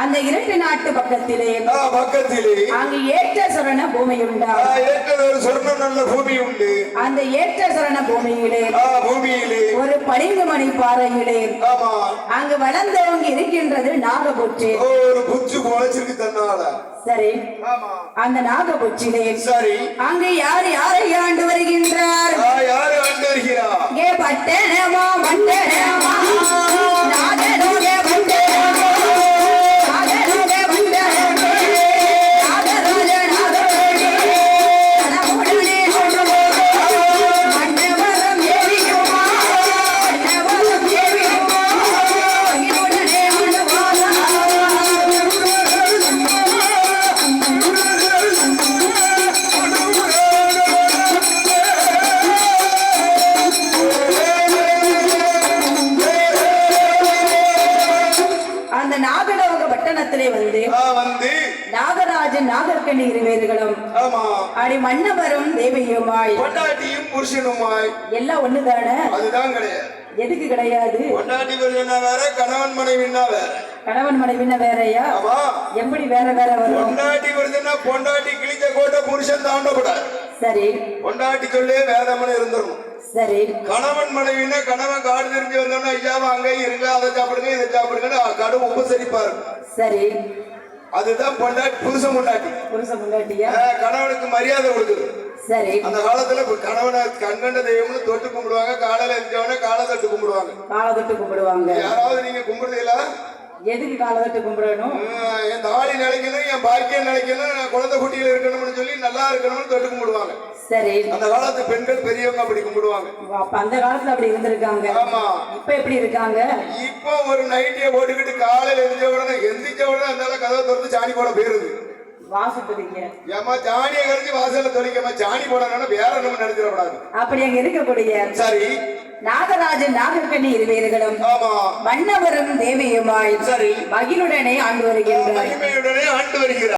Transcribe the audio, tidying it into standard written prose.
அந்த இரண்டு நாட்டு பக்கத்திலே அங்கு ஏற்ற சரண பூமி உண்டா? ஒரு சொர்ண நல்ல பூமி உண்டு. அந்த ஏற்ற சரண பூமியிலே ஒரு பளிங்கு மணி பாறையிலே அங்கு வளர்ந்தவங்க இருக்கின்றது நாகபுற்று. ஒரு புச்சு குலைச்சிருக்கு தன்னால. சரி, அந்த நாகபுற்றிலே சரி அங்கு யாரை ஆண்டு வருகின்றார்? யாரு ஆண்டு வருகிறார்? ஏ பட்டனமா பட்டனமா நாகனோகே பட்டனமா நாகனோகே பட்டனமா நாகராஜ நாகரோகே நமுடனே நமுடனே மண்டவரம் ஏவியுமா மண்டவரம் ஏவியுமா இனுடனே மண்டவாசா. அந்த நாகலோக பட்டணத்திலே வந்து நாகராஜன் நாகர்கண்ணி இருவேர்களும் அடி மன்னவரும் தேவியுமாய் பொண்டாட்டியும் புருஷனுமாய் எல்லாம் ஒண்ணுதானே? அதுதான் கிடையாது. எதுக்கு கிடையாது? பொண்டாட்டி புருஷனா வேற, கணவன் மனைவினா வேற. கணவன் மனைவினா வேறயா? எப்படி வேற வேற வரும்? பொண்டாட்டி புருஷனா பொண்டாட்டி கிழிச்ச கோட்டை புருஷன் தாண்டக்கூடாது. சரி, பொண்டாட்டி சொல்லே வேதமனு இருந்துடணும். சரி, கணவன் மனைவினா கணவன் காடு தெரிஞ்சு வந்தோம்னா ஐயாவா அங்கே இருங்க, அதை சாப்பிடுங்க இதை சாப்பிடுங்கன்னு கடும் உபசரிப்பாரு. சரி, அதுதான் பொண்டாட்டி புருஷன் பொண்டாட்டி. புருஷன் பொண்டாட்டியா? கணவனுக்கு மரியாதை கொடுக்குது. சரி, அந்த காலத்துல கணவனை கண்கண்ட தெய்வம்னு தொட்டு கும்பிடுவாங்க. காலையில எழுந்தவன காலை தட்டு கும்பிடுவாங்க. காலை தட்டு கும்பிடுவாங்க. யாராவது நீங்க கும்பிடுறீங்களா? எதுக்கு காலை தட்டு கும்பிடணும்? என் தாலி நினைக்கணும், என் பாக்கியம் நினைக்கணும், நான் குழந்தை குட்டியில இருக்கணும்னு சொல்லி நல்லா இருக்கணும்னு தொட்டு கும்பிடுவாங்க. சரி, அந்த காலத்து பெண்கள் பெரியவங்க அப்படி கும்பிடுவாங்க. அப்ப அந்த காலத்துல அப்படி இருந்திருக்காங்க. ஆமா. இப்ப எப்படி இருக்காங்க? இப்போ ஒரு நைட்டியை போட்டுக்கிட்டு காலையில எந்திரிச்ச உடனே அந்த கதவை திறந்து சாணி போட போயிருது. வாசப்படிக்க ஏமா சாணியை கரைச்சி வாசல்ல தொலைக்கமா சாணி போடணும்னா வேற நம்ம நினைச்சிடக்கூடாது. அப்படி அங்க இருக்கக்கூடிய சரி நாகராஜன் நாகர்கண்ணி இருவேர்களும் மன்னவரும் தேவியுமாய் சரி மகிழுடனே ஆண்டு வருகின்றார்.